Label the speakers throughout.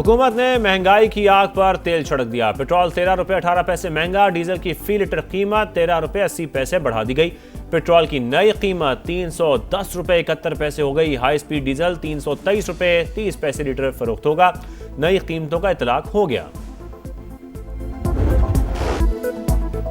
Speaker 1: हुकूमत ने महंगाई की आग पर तेल छिड़क दिया। पेट्रोल 13 रुपये 18 पैसे महंगा, डीजल की फी लीटर कीमत 13 रुपये 80 पैसे बढ़ा दी गई। पेट्रोल की नई कीमत 310 रुपये 71 पैसे हो गई। हाई स्पीड डीजल 323 रुपये 30 पैसे लीटर फरोख्त होगा। नई कीमतों का इतलाक हो गया।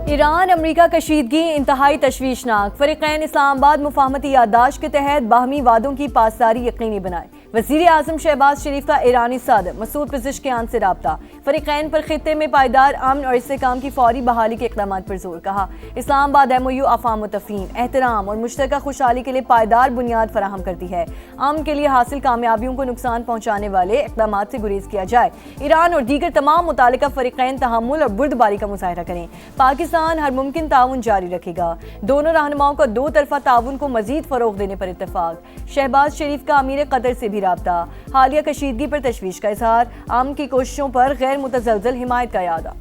Speaker 2: ईरान अमरीका कशीदगी इंतहाई तशवीशनाक। फरीकैन इस्लामाबाद मुफाहमती याददाश्त के तहत बाहमी वादों की पासदारी यकीनी बनाए। वज़ीर आज़म शहबाज शरीफ का ईरानी सदर मसूद पेज़ेश्कियान से राब्ता। फरीकैन पर खित्ते में पायदार अमन और इस्तेहकाम की फौरी बहाली के इक़दाम पर जोर। कहा इस्लामाबाद MOU अफ़ाम व तफ़हीम, एहतराम और मुश्तरका खुशहाली के लिए पायदार बुनियाद फराहम करती है। अमन के लिए हासिल कामयाबियों को नुकसान पहुँचाने वाले इक़दाम से गुरेज किया जाए। ईरान और दीगर तमाम मुतालिका फरीकैन तहम्मुल और बुर्दबारी का मुज़ाहरा करें। पाकिस्तान हर मुमकिन ताउन जारी रखेगा। दोनों रहनुमाओं का दो तरफा ताउन को मजीद फरोग देने पर इत्तेफाक। शहबाज शरीफ का अमीर कतर से भी राब्ता। हालिया कशीदगी पर तशवीश का इजहार। आम की कोशिशों पर गैर मुतज़लज़ल हिमायत का यादा।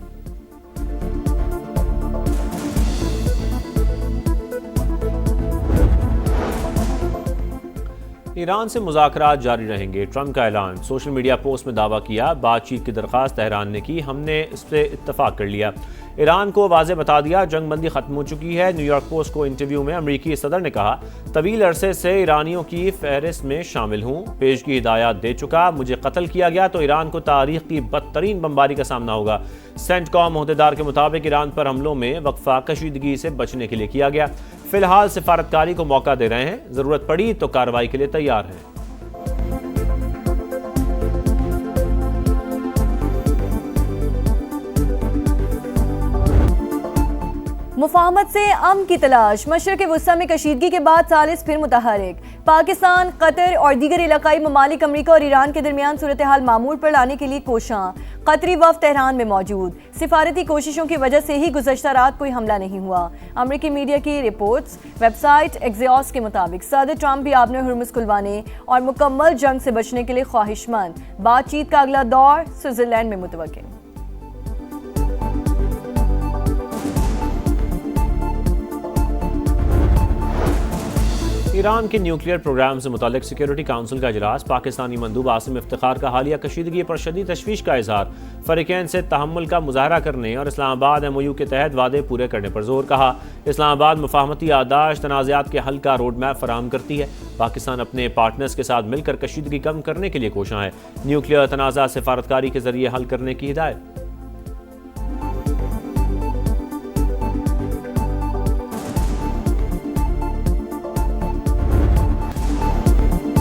Speaker 1: ईरान से मुज़ाकरात जारी रहेंगे, ट्रंप का ऐलान। सोशल मीडिया पोस्ट में दावा किया, बातचीत की दरख्वास्त तेहरान ने की, हमने इस पर इत्तफाक कर लिया। ईरान को वाज़े बता दिया, जंग बंदी खत्म हो चुकी है। न्यूयॉर्क पोस्ट को इंटरव्यू में अमरीकी सदर ने कहा, तवील अरसे से ईरानियों की फहरिस्त में शामिल हूँ, पेश की हिदायत दे चुका। मुझे कत्ल किया गया तो ईरान को तारीख की बदतरीन बमबारी का सामना होगा। सेंटकॉम अहदेदार के मुताबिक ईरान पर हमलों में वक्फा कशीदगी से बचने के लिए किया गया। फिलहाल सिफारतकारी को मौका दे रहे हैं, जरूरत पड़ी तो कार्रवाई के लिए तैयार हैं।
Speaker 2: मुफाहमत से अमन की तलाश। मशरक़ वुस्ता में कशीदगी के बाद सालिस फिर मुतहरिक। पाकिस्तान, कतर और दीगर इलाकाई ममालिक अमरीका और ईरान के दरमियान सूरत हाल मामूल पर लाने के लिए कोशां। कतरी वफ़द तेहरान में मौजूद। सिफारती कोशिशों की वजह से ही गुज़श्ता रात कोई हमला नहीं हुआ। अमरीकी मीडिया की रिपोर्ट्स। वेबसाइट एक्सियोस के मुताबिक सदर ट्रंप भी आबने हुर्मुज़ खुलवाने और मुकम्मल जंग से बचने के लिए ख्वाहिशमंद। बातचीत का अगला दौर स्विट्ज़रलैंड में मुतवक्किल।
Speaker 1: ईरान के न्यूक्लियर प्रोग्राम से मुतालिक सिक्योरिटी काउंसिल का इजलास। पाकिस्तानी मंदूब आसिम इफ्तिखार का हालिया कशीदगी पर शदीद तशवीश का इजहार। फरीकैन से तहम्मुल का मुजाहरा करने और इस्लामाबाद MOU के तहत वादे पूरे करने पर जोर। कहा इस्लामाबाद मुफाहमती याददाश्त तनाज़ात के हल का रोड मैप फराहम करती है। पाकिस्तान अपने पार्टनर्स के साथ मिलकर कशीदगी कम करने के लिए कोशां है। न्यूक्लियर तनाज़ा सिफारतकारी के जरिए हल करने की हिदायत।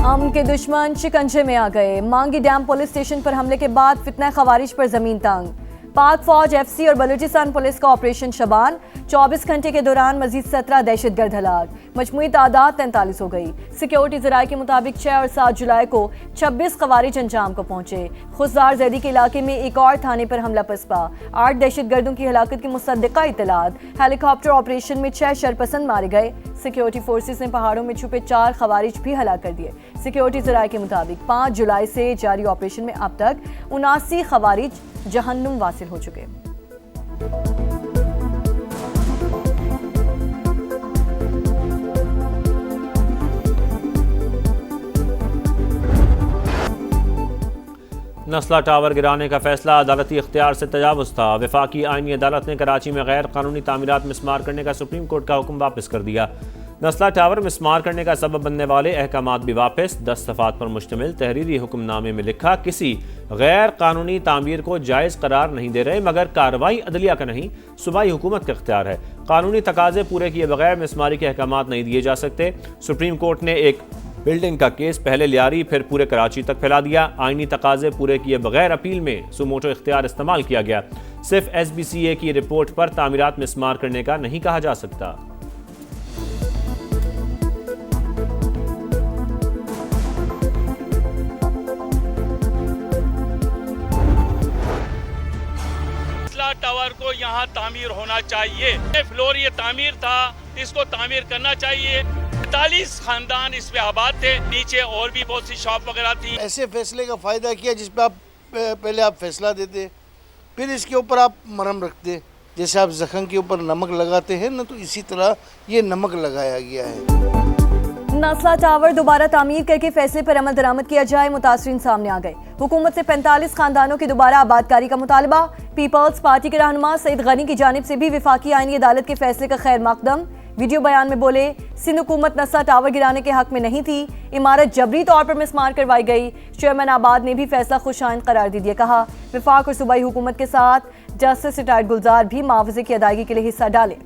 Speaker 2: अमन के दुश्मन शिकंजे में आ गए। मांगी डैम पुलिस स्टेशन पर हमले के बाद फितना खवारिज पर जमीन तंग। पाक फौज, FC और बलूचिस्तान पुलिस का ऑपरेशन शबान। 24 घंटे के दौरान मजीद 17 दहशतगर्द हलाक। मजमूई तादाद 43 हो गई। सिक्योरिटी ज़राए के मुताबिक 6 और 7 जुलाई को 26 खवारिज अंजाम को पहुंचे। खुशदार जैदी के इलाके में एक और थाने पर हमला पसपा। 8 दहशतगर्दों की हलाकत की मुसद्दिका इतलात। हेलीकॉप्टर ऑपरेशन में 6 शरपसंद मारे गए। सिक्योरिटी फोर्सेस ने पहाड़ों में छुपे 4 खवारिज भी हलाक कर दिए। सिक्योरिटी ज़राए के मुताबिक 5 जुलाई से जारी ऑपरेशन में अब तक 79 खवारिज जहन्नुम वासिल हो चुके।
Speaker 1: नस्ला टावर गिराने का फैसला अदालती इख्तियार से तजावुज़ था। वफाकी आईनी अदालत ने कराची में गैर कानूनी तामीरात मिसमार करने का सुप्रीम कोर्ट का हुक्म वापस कर दिया। नस्ला टावर मिसमार करने का सबब बनने वाले अहकामात भी वापस। 10 सफ़ात पर मुश्तमिल तहरीरी हुक्मनामे में लिखा, किसी गैर कानूनी तामीर को जायज़ करार नहीं दे रहे, मगर कार्रवाई अदलिया का नहीं, सूबाई हुकूमत का इख्तियार है। कानूनी तकाजे पूरे किए बगैर मिसमारी के अहकामात नहीं दिए जा सकते। सुप्रीम कोर्ट ने एक बिल्डिंग का केस पहले लियारी फिर पूरे कराची तक फैला दिया। आईनी तकाजे पूरे किए बगैर अपील में सुमोटो इख्तियार इस्तेमाल किया गया। सिर्फ SBCA की रिपोर्ट पर तामीरात मिसमार करने का नहीं कहा जा सकता।
Speaker 3: टावर को यहाँ तामीर होना चाहिए। फ्लोर ये तामीर था, इसको तामीर करना चाहिए। 45 खानदान इस पे आबाद थे, नीचे और भी बहुत सी शॉप वगैरह थी।
Speaker 4: ऐसे फैसले का फ़ायदा किया जिस पे आप पहले आप फैसला देते, फिर इसके ऊपर आप मरहम रखते। जैसे आप जख्म के ऊपर नमक लगाते हैं ना, तो इसी तरह ये नमक लगाया गया है।
Speaker 2: नस्ला टावर दोबारा तामीर करके फैसले पर अमल दरामद किया जाए, मुतासरीन सामने आ गए। हुकूमत से 45 खानदानों की दोबारा आबादकारी का मुतालबा। पीपल्स पार्टी के रहनुमा सईद गनी की जानिब से भी विफाकी आईनी अदालत के फैसले का खैर मकदम। वीडियो बयान में बोले, सिंध हुकूमत नस्ला टावर गिराने के हक में नहीं थी, इमारत जबरी तौर पर मिसमार करवाई गई। चेयरमैन आबाद ने भी फैसला खुशाइन करार दे दिया। कहा, विफाक और सूबाई हुकूमत के साथ जस्टिस रिटायर्ड गुलजार भी मुआवजे की अदायगी के लिए हिस्सा डालें।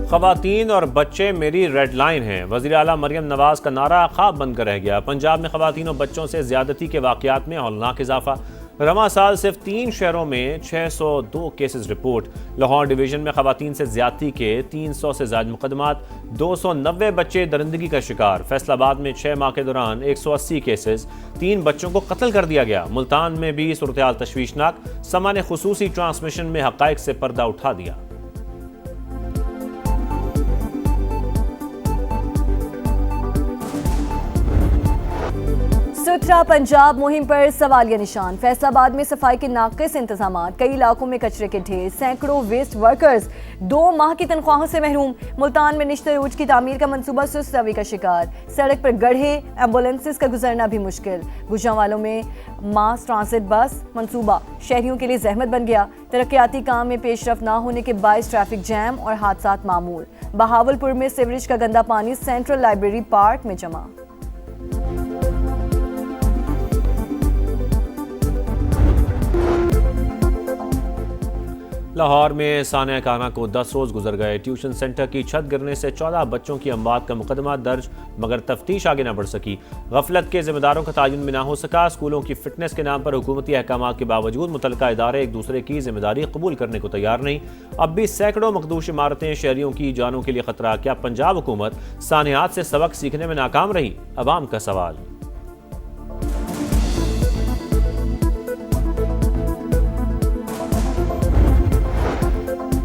Speaker 1: ख़वातीन और बच्चे मेरी रेड लाइन हैं। वज़ीर आला मरियम नवाज का नारा ख्वाब बनकर रह गया। पंजाब में ख़वातीन और बच्चों से ज़्यादती के वाक़यात में हौलनाक इजाफा। रवां साल सिर्फ 3 शहरों में 602 केसेस रिपोर्ट। लाहौर डिवीज़न में ख़वातीन से ज़्यादती के 300 से ज़ायद मुकदमात। 290 बच्चे दरिंदगी का शिकार। फैसलाबाद में 6 माह के दौरान 180 केसेस। 3 बच्चों को कत्ल कर दिया गया। मुल्तान में भी सूरत-ए-हाल तशवीशनाक। समा ने खुसूसी ट्रांसमिशन में हक़ाइक़ से पर्दा उठा दिया।
Speaker 2: सुथरा पंजाब मुहिम पर सवालिया निशान। फैसलाबाद में सफाई के नाकिस इंतजाम, कई इलाकों में कचरे के ढेर, सैकड़ों वेस्ट वर्कर्स 2 माह की तनख्वाहों से महरूम। मुल्तान में निश्तर रोज की तामीर का मंसूबा सुस्त रवि का शिकार। सड़क पर गड्ढे, एम्बुलेंसेस का गुजरना भी मुश्किल। गुजरांवालों में मास ट्रांसिट बस मंसूबा शहरियों के लिए जहमत बन गया। तरक्याती काम में पेशरफ ना होने के बायस ट्रैफिक जैम और हादसात मामूल। बहावलपुर में सीवरेज का गंदा पानी सेंट्रल लाइब्रेरी पार्क में जमा।
Speaker 1: लाहौर में सानिया खाना को 10 रोज़ गुजर गए। ट्यूशन सेंटर की छत गिरने से 14 बच्चों की अमवात का मुकदमा दर्ज, मगर तफ्तीश आगे न बढ़ सकी। गफलत के जिम्मेदारों का तयन में ना हो सका। स्कूलों की फिटनेस के नाम पर हुकूमती अहकाम के बावजूद मुतल्लिका इदारे एक दूसरे की जिम्मेदारी कबूल करने को तैयार नहीं। अब भी सैकड़ों मखदूश इमारतें शहरियों की जानों के लिए खतरा। क्या पंजाब हुकूमत सानियात से सबक सीखने में नाकाम रही? अवाम का सवाल।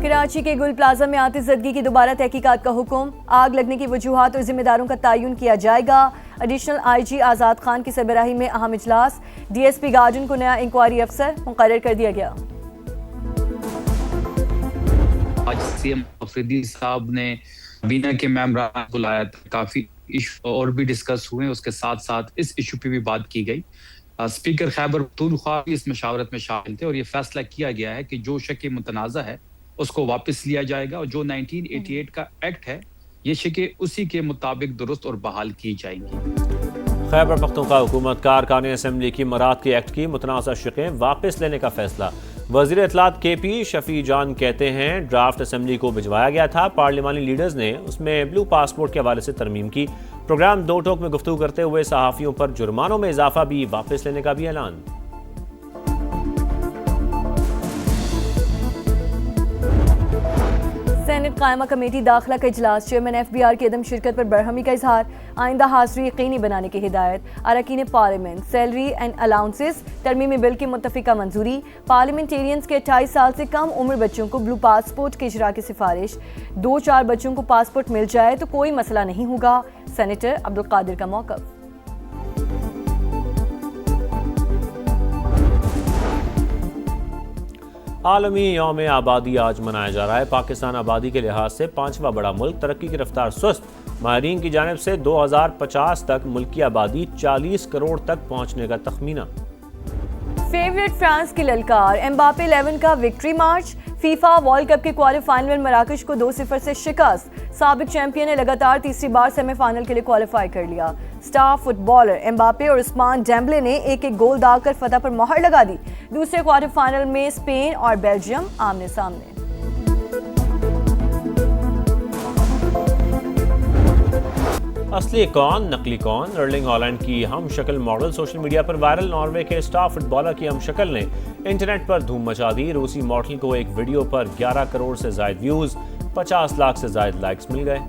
Speaker 2: कराची के गुल प्लाजा में आतिशज़दगी की दोबारा तहकीकात का हुक्म। आग लगने की वजूहात और जिम्मेदारों का तयन किया जाएगा। एडिशनल IG आज़ाद खान की सरबराही में अहम इजलास। DSP गार्डन को नया इंक्वायरी अफसर मुकर्रर कर दिया गया।
Speaker 5: आज CM अफरीदी साहब ने बीना के मेंबरान बुलाया था। काफ़ी इशू और भी डिस्कस हुए। उसके साथ साथ इस इशू पे भी बात की गई। स्पीकर खैबर पख्तूनख्वा भी इस मशावरत में शामिल थे और ये फैसला किया गया है कि जो शक मुतनाज़ा है उसको वापस लिया जाएगा और जो 1988 का एक्ट है ये शिकें उसी के मुताबिक दुरुस्त और बहाल की जाएंगी।
Speaker 1: खैबर पख्तूनख्वा हुकूमत कारकान असम्बली की मराद के एक्ट की मुतनाज़ा शिकें वापस लेने का फैसला। वज़ीर इत्तलात KP शफी जान कहते हैं, ड्राफ्ट असम्बली को भिजवाया गया था। पार्लिमानी लीडर्स ने उसमें ब्लू पासपोर्ट के हवाले से तरमीम की। प्रोग्राम 2 टोक में गुफ्तगू करते हुए सहाफ़ियों पर जुर्मानों में इजाफा भी वापस लेने का भी ऐलान।
Speaker 2: सेनेट कायमा कमेटी दाखिला का इजलास। चेयरमैन FBR की अदम शिरकत पर बरहमी का इजहार। आइंदा हाज़िरी यकीनी बनाने की हिदायत। अरकान पार्लियामेंट सैलरी एंड अलाउंसेस तरमीमी बिल की मुत्तफिका मंजूरी। पार्लियामेंटेरियंस के 28 साल से कम उम्र बच्चों को ब्लू पासपोर्ट के इजरा की सिफारिश। 2-4 बच्चों को पासपोर्ट मिल जाए तो कोई मसला नहीं होगा। सेनेटर अब्दुल कादिर का मौक़िफ़।
Speaker 1: आलमी यौम आबादी आज मनाया जा रहा है। पाकिस्तान आबादी के लिहाज से 5वां बड़ा मुल्क, तरक्की की रफ्तार सुस्त। माहिरीन की जानिब से 2050 तक मुल्क की आबादी 40 करोड़ तक पहुंचने का तखमीना।
Speaker 2: फेवरेट फ्रांस की ललकार। एम्बापे 11 का विक्ट्री मार्च। फीफा वर्ल्ड कप के क्वालिफाइनल में मराकश को 2-0 से शिकस्त। साबिक चैंपियन ने लगातार तीसरी बार सेमीफाइनल के लिए क्वालिफाई कर लिया। स्टार फुटबॉलर एम्बापे और उस्मान डेम्बले ने एक गोल दागकर फतह पर मोहर लगा दी। दूसरे क्वार्टर फाइनल में स्पेन और बेल्जियम आमने सामने।
Speaker 1: असली कौन नकली कौन? अर्लिंग हॉलैंड की हम शक्ल मॉडल सोशल मीडिया पर वायरल। नॉर्वे के स्टार फुटबॉलर की हम शक्ल ने इंटरनेट पर धूम मचा दी। रूसी मॉडल को एक वीडियो पर 11 करोड़ से ज्यादा व्यूज, 50 लाख से ज्यादा लाइक्स मिल गए।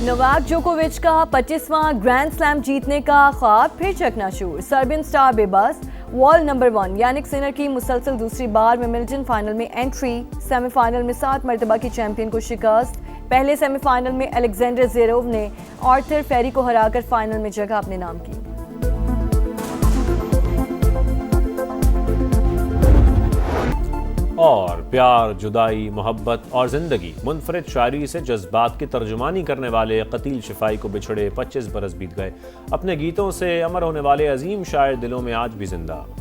Speaker 2: नोवाक जोकोविच का 25वां ग्रैंड स्लैम जीतने का ख्वाब फिर चकनाचूर। सर्बियन स्टार बेबस। वर्ल्ड नंबर 1 यानिक सिनर की मुसलसल दूसरी बार विंबलडन फाइनल में एंट्री। सेमीफाइनल में 7 मरतबा की चैंपियन को शिकस्त। पहले सेमीफाइनल में अलेक्जेंडर ज़ेरेव ने आर्थर फेरी को हराकर फाइनल में जगह अपने नाम की।
Speaker 1: और प्यार, जुदाई, मोहब्बत और ज़िंदगी, मुनफरिद शायरी से जज्बात की तर्जुमानी करने वाले कतील शिफाई को बिछड़े 25 बरस बीत गए। अपने गीतों से अमर होने वाले अजीम शायर दिलों में आज भी जिंदा।